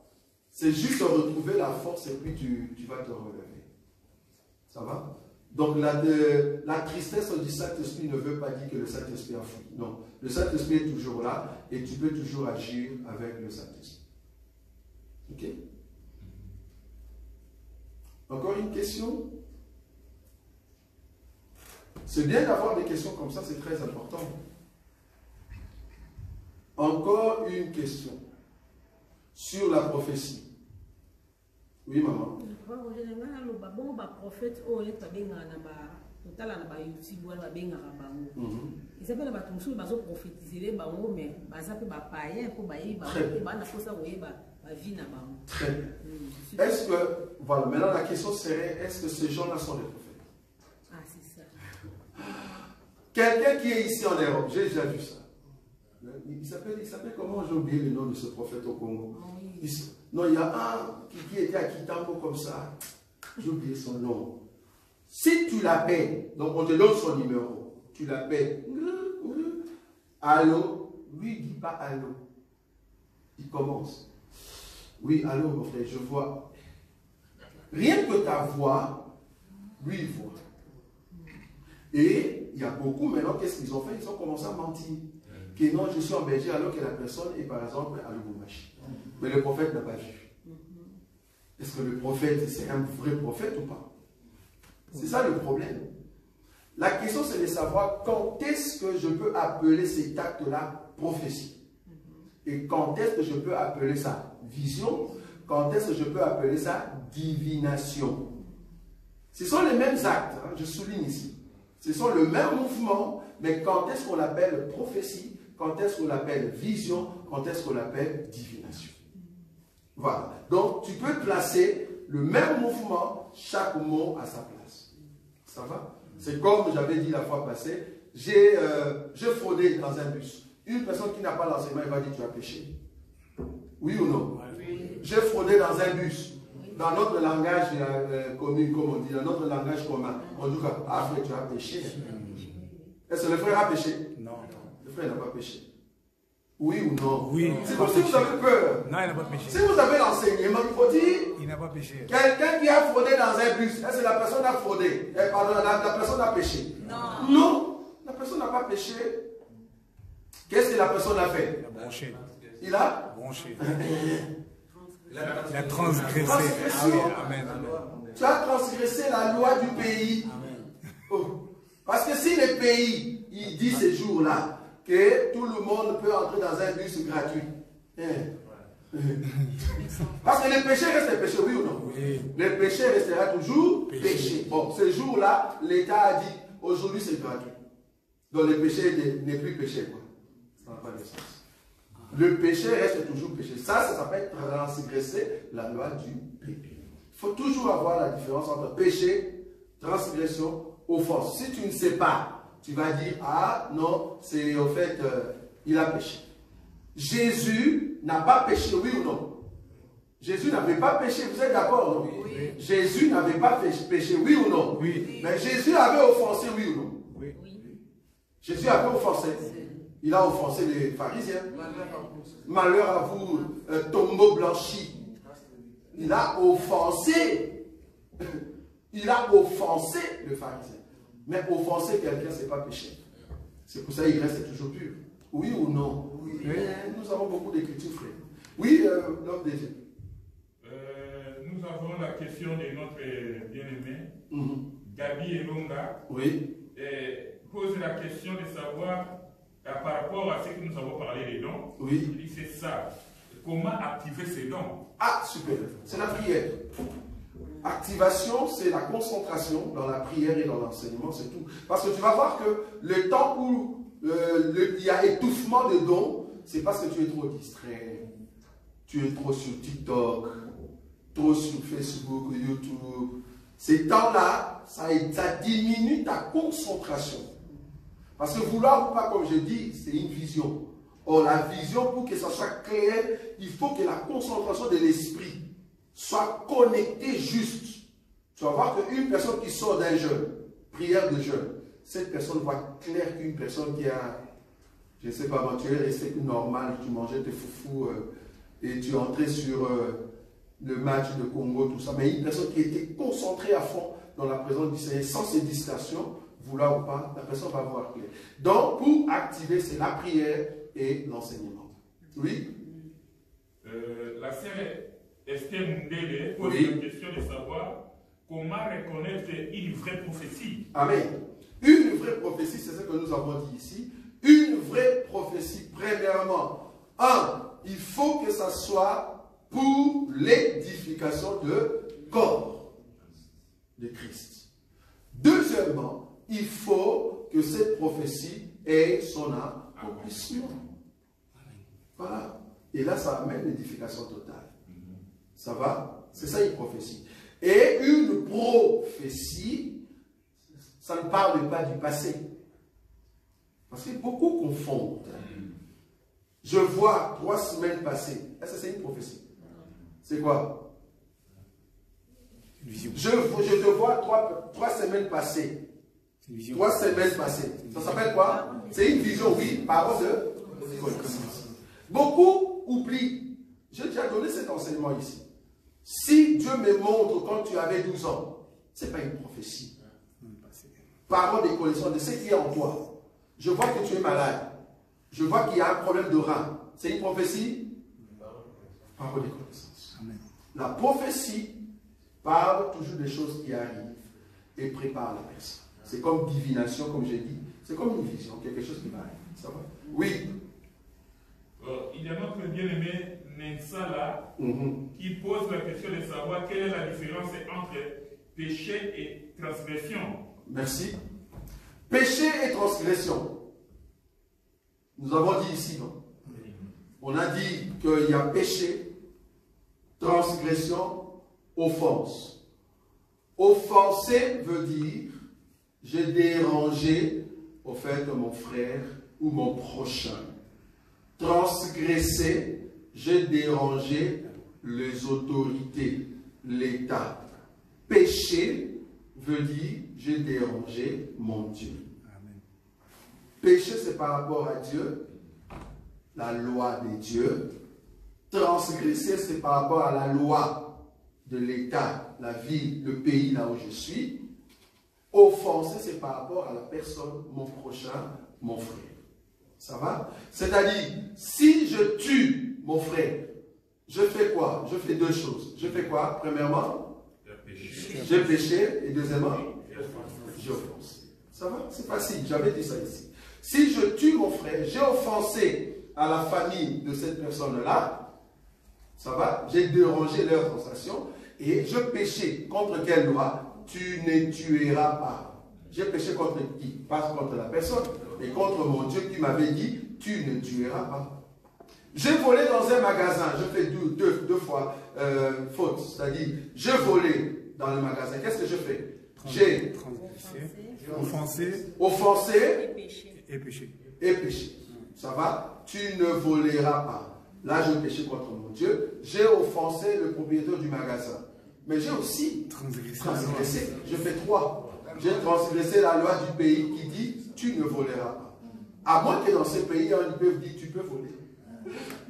C'est juste retrouver la force et puis tu vas te relever. Ça va? Donc la tristesse du Saint-Esprit ne veut pas dire que le Saint-Esprit a fui. Non, le Saint-Esprit est toujours là et tu peux toujours agir avec le Saint-Esprit. Ok? Encore une question? C'est bien d'avoir des questions comme ça, c'est très important. Encore une question sur la prophétie. Oui, maman. Très bien. Est-ce que, voilà, maintenant la question serait, est-ce que ces gens-là sont des prophètes? Ah, c'est ça. Quelqu'un qui est ici en Europe, j'ai déjà vu ça. Il s'appelle comment? J'ai oublié le nom de ce prophète au Congo. Non, il y a un qui était à Kitambo comme ça. J'ai oublié son nom. Si tu l'appelles, donc on te donne son numéro, tu l'appelles, allô, lui il ne dit pas allô. Il commence. Oui, allô mon frère, je vois. Rien que ta voix, lui il voit. Et il y a beaucoup maintenant, qu'est-ce qu'ils ont fait? Ils ont commencé à mentir. Que non, je suis en Belgique alors que la personne est par exemple à Lubumbashi. Mais le prophète n'a pas vu. Est-ce que le prophète, c'est un vrai prophète ou pas? C'est ça le problème. La question, c'est de savoir quand est-ce que je peux appeler cet acte-là prophétie. Et quand est-ce que je peux appeler ça vision? Quand est-ce que je peux appeler ça divination? Ce sont les mêmes actes, hein, je souligne ici. Ce sont le même mouvement, mais quand est-ce qu'on l'appelle prophétie? Quand est-ce qu'on l'appelle vision? Quand est-ce qu'on l'appelle divination? Voilà. Donc, tu peux placer le même mouvement, chaque mot à sa place. Ça va? C'est comme j'avais dit la fois passée, j'ai fraudé dans un bus. Une personne qui n'a pas l'enseignement, elle va dire tu as péché. Oui ou non? Oui. J'ai fraudé dans un bus. Dans notre langage commun, comme on dit, dans notre langage commun, on dit ah frère, tu as péché. Est-ce que le frère a péché? Non. Le frère n'a pas péché. Oui ou non? Oui. C'est comme si vous avez peur. Non, il n'a pas péché. Si vous avez l'enseignement, il faut dire. Il n'a pas péché. Quelqu'un qui a fraudé dans un bus, est-ce que la personne a fraudé? Pardon, la personne a péché? Non. Non, la personne n'a pas péché. Qu'est-ce que la personne a fait? Il a branché. Il a branché. Il a transgressé. Ah oui, amen, amen. Tu as transgressé la loi du pays. Amen. Oh. Parce que si le pays, il dit ces jours-là, que tout le monde peut entrer dans un bus gratuit. Parce que le péché reste péché, oui ou non? Oui. Le péché restera toujours péché. Bon, ce jour-là, l'État a dit, aujourd'hui c'est gratuit. Donc le péché n'est plus péché, quoi. Ça n'a pas de sens. Le péché reste toujours péché. Ça s'appelle transgresser la loi du pays. Il faut toujours avoir la différence entre péché, transgression, offense. Si tu ne sais pas, tu vas dire, ah non, c'est au fait, il a péché. Jésus n'a pas péché, oui ou non? Jésus n'avait pas péché, vous êtes d'accord, non? Oui. Jésus n'avait pas péché, oui ou non? Oui. Mais Jésus avait offensé, oui ou non? Oui. Jésus avait offensé. Il a offensé les pharisiens. Malheur à vous, tombeau blanchi. Il a offensé. Il a offensé le pharisien. Mais offenser quelqu'un, ce n'est pas péché. C'est pour ça qu'il reste toujours pur. Oui ou non? Oui. Nous avons beaucoup d'écritures, frère. Oui, l'homme des yeux. Nous avons la question de notre bien-aimé, Gabi Elonga. Oui. Pose la question de savoir, par rapport à ce que nous avons parlé des dons, oui. Il dit c'est ça. Comment activer ces dons? Ah, super. C'est la prière. Activation, c'est la concentration dans la prière et dans l'enseignement, c'est tout. Parce que tu vas voir que le temps où il y a étouffement de dons, c'est parce que tu es trop distrait. Tu es trop sur TikTok, trop sur Facebook, YouTube. Ces temps-là, ça diminue ta concentration. Parce que vouloir ou pas, comme je dis, c'est une vision. Or, la vision, pour que ça soit clair, il faut que la concentration de l'esprit soit connectée juste. Tu vas voir qu'une personne qui sort d'un jeûne, prière de jeûne, cette personne voit clair qu'une personne qui a, je ne sais pas, tu es resté normal, tu mangeais tes foufous et tu es entré sur le match de Congo, tout ça. Mais une personne qui était concentrée à fond dans la présence du Seigneur, sans ces distractions, vouloir ou pas, la personne va voir clair. Donc, pour activer, c'est la prière et l'enseignement. Oui? La sœur Esther Mundele pose la question de savoir comment reconnaître une vraie prophétie. Amen. Une vraie prophétie, c'est ce que nous avons dit ici. Une vraie prophétie, premièrement, il faut que ça soit pour l'édification de corps de Christ. Deuxièmement, il faut que cette prophétie ait son accomplissement. Voilà. Et là, ça amène l'édification totale. Ça va? C'est ça une prophétie. Et une prophétie, ça ne parle pas du passé. Parce que beaucoup confondent. Je vois 3 semaines passer. Est-ce que c'est une prophétie? C'est quoi? Je te vois 3 semaines passer. 3 semaines passées. Ça s'appelle quoi? C'est une vision, oui, parole de connaissance. Beaucoup oublient. J'ai déjà donné cet enseignement ici. Si Dieu me montre quand tu avais 12 ans, ce n'est pas une prophétie. Parole de connaissance de ce qui est en toi. Je vois que tu es malade. Je vois qu'il y a un problème de rein. C'est une prophétie? Parole de connaissance. Amen. La prophétie parle toujours des choses qui arrivent et prépare la personne. C'est comme divination, comme j'ai dit. C'est comme une vision, quelque chose qui va arriver. Ça va? Oui. Il y a notre bien-aimé Nensala qui pose la question de savoir quelle est la différence entre péché et transgression. Merci. Péché et transgression. Nous avons dit ici, non? On a dit qu'il y a péché, transgression, offense. Offenser veut dire j'ai dérangé au fait de mon frère ou mon prochain. Transgresser, j'ai dérangé les autorités, l'État. Péché veut dire j'ai dérangé mon Dieu. Amen. Péché, c'est par rapport à Dieu, la loi de Dieu. Transgresser, c'est par rapport à la loi de l'État, la ville, le pays là où je suis. Offenser, c'est par rapport à la personne, mon prochain, mon frère. Ça va? C'est-à-dire, si je tue mon frère, je fais quoi? Je fais 2 choses. Je fais quoi? Premièrement, j'ai péché. Et deuxièmement, j'ai offensé. Ça va? C'est facile. J'avais dit ça ici. Si je tue mon frère, j'ai offensé à la famille de cette personne-là. Ça va? J'ai dérangé leur transaction. Et je péché contre quelle loi? Tu ne tueras pas. J'ai péché contre qui? Pas contre la personne, mais contre mon Dieu qui m'avait dit, tu ne tueras pas. J'ai volé dans un magasin, je fais deux fois faute, c'est-à-dire, j'ai volé dans le magasin. Qu'est-ce que je fais? J'ai offensé et péché. Ça va? Tu ne voleras pas. Là, je péché contre mon Dieu. J'ai offensé le propriétaire du magasin. Mais j'ai aussi transgressé. Je fais 3. J'ai transgressé la loi du pays qui dit tu ne voleras pas. À moins que dans ce pays, on peut dire tu peux voler.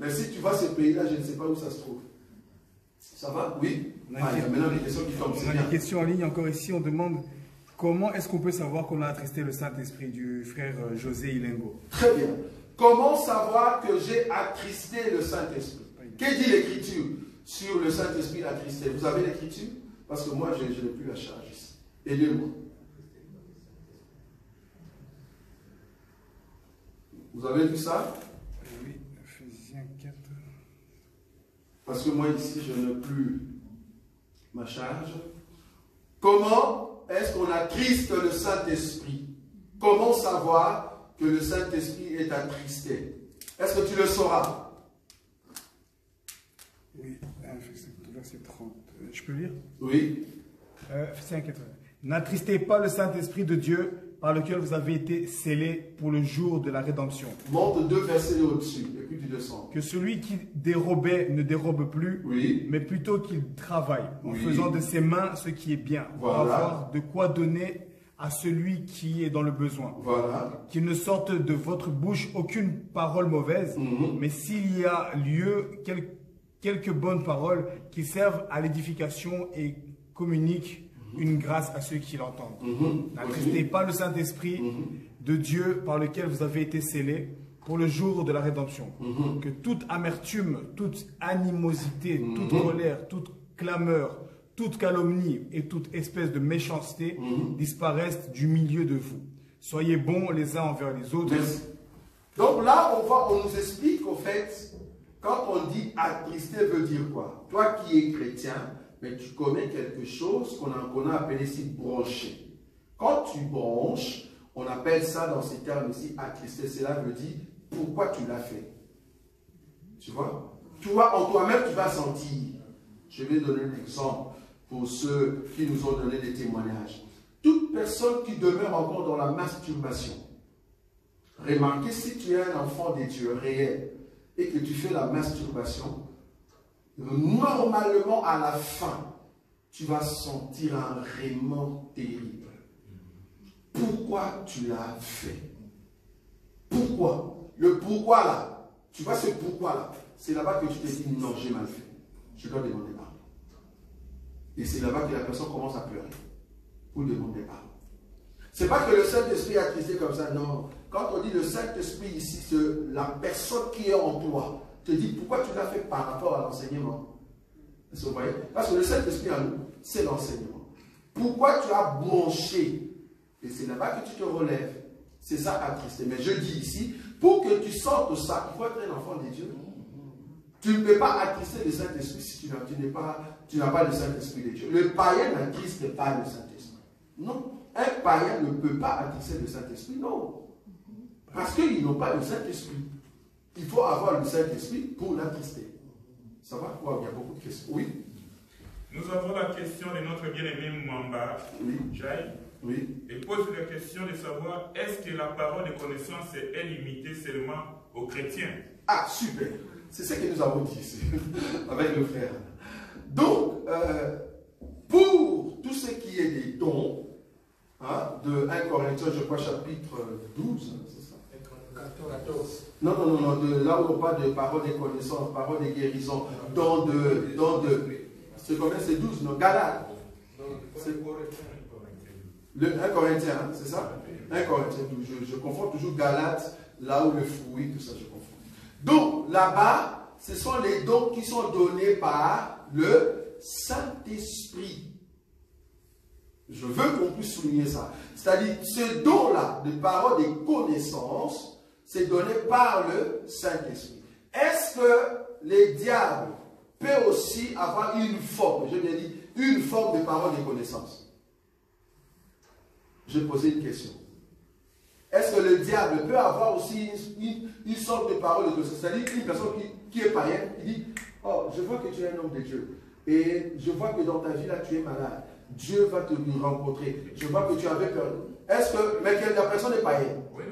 Mais si tu vois ce pays-là, je ne sais pas où ça se trouve. Ça va? Oui? Il y a maintenant des questions qui tombent. On a des questions en ligne encore ici. On demande comment est-ce qu'on peut savoir qu'on a attristé le Saint-Esprit du frère José Ilengo? Très bien. Comment savoir que j'ai attristé le Saint-Esprit? Que dit l'Écriture sur le Saint-Esprit attristé? Vous avez l'Écriture? Parce que moi, je n'ai plus la charge ici. Aidez-moi. Vous avez vu ça? Oui, Ephésiens 4. Parce que moi, ici, je n'ai plus ma charge. Comment est-ce qu'on attriste le Saint-Esprit? Comment savoir que le Saint-Esprit est attristé? Est-ce que tu le sauras? Oui, verset 30. Je peux lire? Oui. Ephésiens 4. N'attristez pas le Saint-Esprit de Dieu par lequel vous avez été scellés pour le jour de la rédemption. Monte 2 versets au-dessus, et puis tu descends. Que celui qui dérobait ne dérobe plus, oui, mais plutôt qu'il travaille, en faisant de ses mains ce qui est bien, voilà, pour avoir de quoi donner à celui qui est dans le besoin. Voilà. Qu'il ne sorte de votre bouche aucune parole mauvaise, mais s'il y a lieu, quelques bonnes paroles qui servent à l'édification et communiquent une grâce à ceux qui l'entendent. N'attristez pas le Saint-Esprit de Dieu par lequel vous avez été scellés pour le jour de la rédemption. Que toute amertume, toute animosité, toute colère, toute clameur, toute calomnie et toute espèce de méchanceté disparaissent du milieu de vous. Soyez bons les uns envers les autres. Merci. Donc là, on nous explique au fait, quand on dit attrister veut dire quoi? Toi qui es chrétien, mais tu commets quelque chose qu'on a appelé ici brancher. Quand tu branches, on appelle ça dans ces termes ici attrister. Cela veut dire pourquoi tu l'as fait. Tu vois? Toi, en toi-même, tu vas sentir. Je vais donner un exemple pour ceux qui nous ont donné des témoignages. Toute personne qui demeure encore dans la masturbation Remarquez, si tu es un enfant des dieux réel et que tu fais la masturbation, normalement à la fin, tu vas sentir un remords terrible. Pourquoi tu l'as fait? Pourquoi? Le pourquoi là, tu vois ce pourquoi là, c'est là-bas que tu te dis non, j'ai mal fait. Je dois demander pardon. Et c'est là-bas que la personne commence à pleurer pour demander pardon. C'est pas que le Saint-Esprit a attristé comme ça, non. Quand on dit le Saint-Esprit ici, c'est la personne qui est en toi. Te dit pourquoi tu l'as fait par rapport à l'enseignement. Vous voyez? Parce que le Saint-Esprit en nous, c'est l'enseignement. Pourquoi tu as branché? Et c'est là-bas que tu te relèves. C'est ça attristé. Mais je dis ici, pour que tu sortes ça, il faut être un enfant de Dieu. Tu ne peux pas attrister le Saint-Esprit si tu n'as pas le Saint-Esprit de Dieu. Le païen n'attriste pas le Saint-Esprit. Non. Un païen ne peut pas attrister le Saint-Esprit, non. Parce qu'ils n'ont pas le Saint-Esprit. Il faut avoir le Saint-Esprit pour l'attrister. Ça va? Wow, il y a beaucoup de questions. Oui. Nous avons la question de notre bien-aimé Mwamba. Oui. Jai. Oui. Il pose la question de savoir est-ce que la parole de connaissance est limitée seulement aux chrétiens? Ah, super. C'est ce que nous avons dit ici, avec le frère. Donc, pour tout ce qui est des dons, hein, de 1 Corinthiens, je crois, chapitre 12, hein, c'est ça? 14. Non, de là où on parle de parole de connaissance, parole de guérison, don de c'est combien? C'est 12, non? Galates. Le 1 Corinthiens, hein, c'est ça? 1 Corinthiens 12. Je confonds toujours Galates, là où le fruit, tout ça, je confonds. Donc, là-bas, ce sont les dons qui sont donnés par le Saint-Esprit. Je veux qu'on puisse souligner ça. C'est-à-dire, ce don-là, de parole des connaissances, c'est donné par le Saint-Esprit. Est-ce que les diables peuvent aussi avoir une forme, je veux dire, une forme de parole des connaissances? Je posais une question. Est-ce que le diable peut avoir aussi une sorte de parole de connaissance? C'est-à-dire une personne qui est païenne, il dit, oh, je vois que tu es un homme de Dieu. Et je vois que dans ta vie, là, tu es malade. Dieu va te rencontrer. Je vois que tu avais peur. Est-ce que, mais que la personne est païenne? Oui.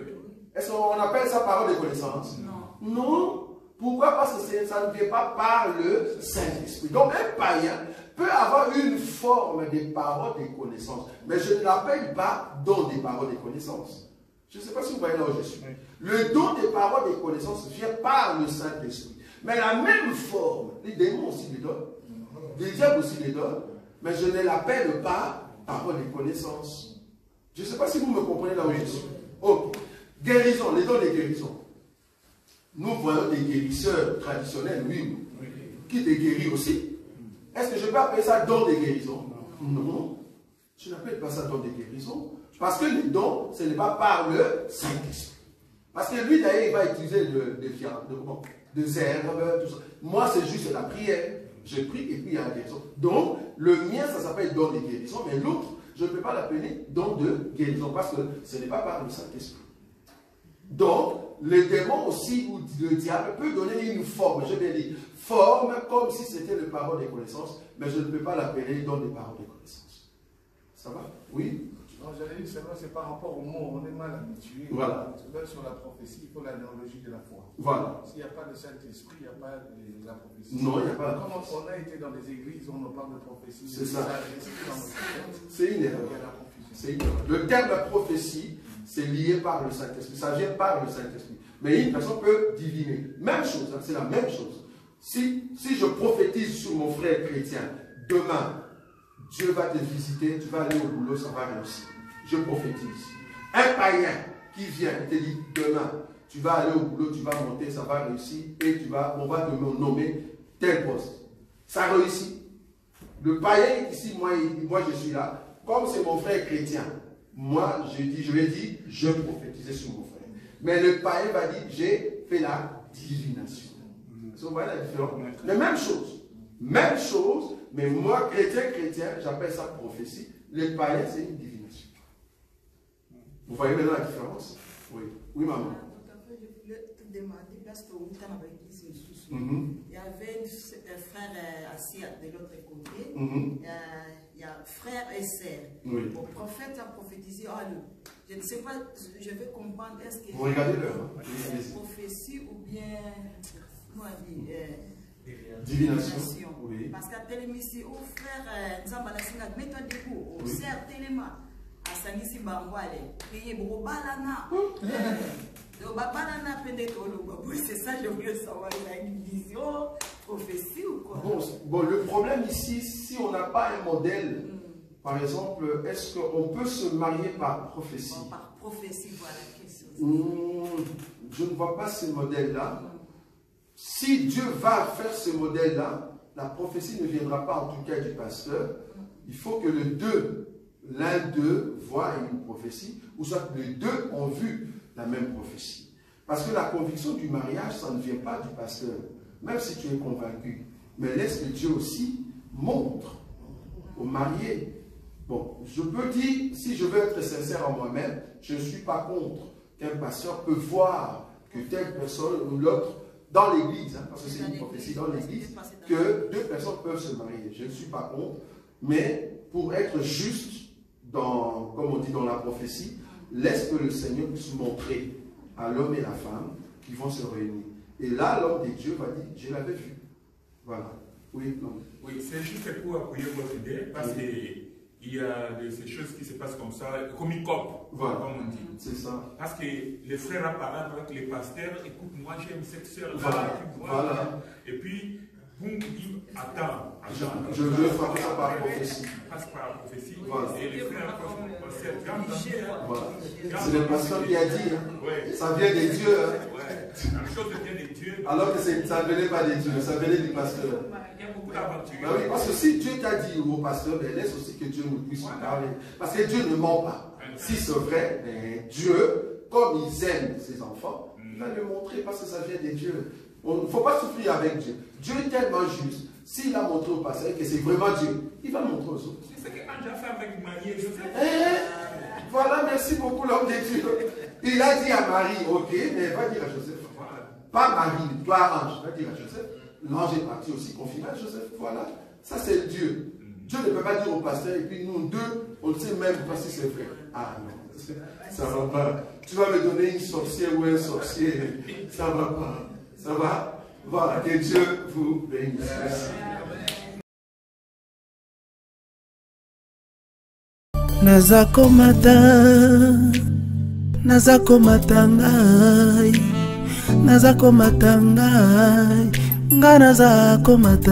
Est-ce qu'on appelle ça parole de connaissance? Non. Non. Pourquoi? Parce que ça ne vient pas par le Saint-Esprit. Donc, un païen peut avoir une forme de parole de connaissance. Mais je ne l'appelle pas don des paroles de connaissance. Je ne sais pas si vous voyez là où je suis. Le don des paroles de connaissance vient par le Saint-Esprit. Mais la même forme, les démons aussi les donnent. Les diables aussi les donnent. Mais je ne l'appelle pas parole de connaissance. Je ne sais pas si vous me comprenez là où je suis. Ok. Guérison, les dons de guérison. Nous voyons des guérisseurs traditionnels, oui, qui te guérissent aussi. Est-ce que je peux appeler ça don de guérison? Non. Je n'appelle pas ça don de guérison. Parce que les dons, ce n'est pas par le Saint-Esprit. Parce que lui, d'ailleurs, il va utiliser des herbes, tout ça. Moi, c'est juste la prière. Je prie et puis il y a la guérison. Donc, le mien, ça s'appelle don de guérison, mais l'autre, je ne peux pas l'appeler don de guérison parce que ce n'est pas par le Saint-Esprit. Donc, le démon aussi, ou le diable, peut donner une forme, je vais dire, forme comme si c'était le parole des connaissances, mais je ne peux pas l'appeler don des paroles des connaissances. Ça va? Oui? Non, j'allais dire, c'est par rapport au mot, on est mal habitué. Voilà. Même sur la prophétie, il faut l'analogie de la foi. Voilà. S'il n'y a pas de Saint-Esprit, il n'y a pas de la prophétie. Non, il n'y a pas. Comme on a été dans des églises où on parle de prophétie, c'est ça. C'est une erreur. C'est une erreur. Le terme de prophétie, c'est lié par le Saint-Esprit. Ça vient par le Saint-Esprit. Mais une personne peut diviner. Même chose, hein, c'est la même chose. Si je prophétise sur mon frère chrétien, demain, Dieu va te visiter, tu vas aller au boulot, ça va réussir. Je prophétise. Un païen qui vient et te dit, demain, tu vas aller au boulot, tu vas monter, ça va réussir, et on va te nommer tel poste. Ça réussit. Le païen ici, moi je suis là, comme c'est mon frère chrétien, moi je vais dire, je prophétisais sur mon frère. Mais le païen va dire, j'ai fait la divination. Vous voyez la différence? La même chose. Même chose, mais moi, chrétien, j'appelle ça prophétie. Les païens, c'est une divination. Vous voyez maintenant la différence? Oui. Oui, maman. Je voulais te demander, parce qu'au temps avec l'église, il y avait un frère assis de l'autre côté. Il y a frère et sœur. Oui. Le prophète a prophétisé, oh, Je ne sais pas, je vais comprendre, est-ce que vous regardez l'heure, prophétie ou bien, comment on dit, divination. Oui. Parce qu'à Télémissi, au frère Nzambalasinga, mets-toi debout, au serre Téléma, à Sangissi Bambouale, payez pour Balana. C'est ça, je voulais savoir, il a une vision, prophétie ou quoi? Bon, le problème ici, si on n'a pas un modèle, par exemple, est-ce qu'on peut se marier par prophétie? Bon, par prophétie, voilà la question. Je ne vois pas ce modèle-là. Si Dieu va faire ce modèle-là, la prophétie ne viendra pas en tout cas du pasteur. Il faut que l'un d'eux voit une prophétie, ou soit les deux ont vu la même prophétie. Parce que la conviction du mariage, ça ne vient pas du pasteur, même si tu es convaincu. Mais laisse que Dieu aussi montre aux mariés. Bon, je peux dire, si je veux être sincère en moi-même, je ne suis pas contre qu'un pasteur peut voir que telle personne ou l'autre, dans l'église, parce que c'est une prophétie dans l'église, que deux personnes peuvent se marier. Je ne suis pas contre, mais pour être juste, comme on dit dans la prophétie, laisse que le Seigneur puisse montrer à l'homme et la femme qui vont se réunir. Et là, l'homme de Dieu va dire, je l'avais vu. Voilà. Oui, non. Oui, c'est juste pour appuyer votre idée, parce qu'il y a ces choses qui se passent comme ça, comme une cop, voilà, comme on dit. C'est ça. Parce que les frères apparaissent avec les pasteurs, écoute, moi j'aime cette sœur-là, voilà. Et puis, vous dites, attends, je veux frapper ça par prophétie. Passe par la prophétie, voilà. Et les frères c'est le pasteur qui a dit, ouais. Ça vient des dieux. Ouais. La chose vient des dieux. Alors que ça ne venait pas des dieux, ça venait du pasteur. Il y a beaucoup d'aventures. Ben oui, parce que si Dieu t'a dit au pasteur, ben laisse aussi que Dieu nous puisse parler. Parce que Dieu ne ment pas. Si c'est vrai, ben Dieu, comme il aime ses enfants, il va le montrer parce que ça vient des dieux. Il ne faut pas souffrir avec Dieu. Dieu est tellement juste. S'il a montré au pasteur que c'est vraiment Dieu, il va le montrer aux autres. C'est ce qu'Ange a fait avec Marie et Joseph. Voilà, merci beaucoup l'homme de Dieu. Il a dit à Marie, ok, mais va dire à Joseph. Pas Marie, toi Ange, va dire à Joseph. L'ange est parti aussi confirmer à Joseph. Voilà, ça c'est Dieu. Dieu ne peut pas dire au pasteur et puis nous deux, on ne sait même pas si c'est vrai. Ah non, ça va pas. Tu vas me donner une sorcière ou un sorcier, ça va pas. Ça va? Voilà, que Dieu vous bénisse. Nazakomata ngai, nga nazakomata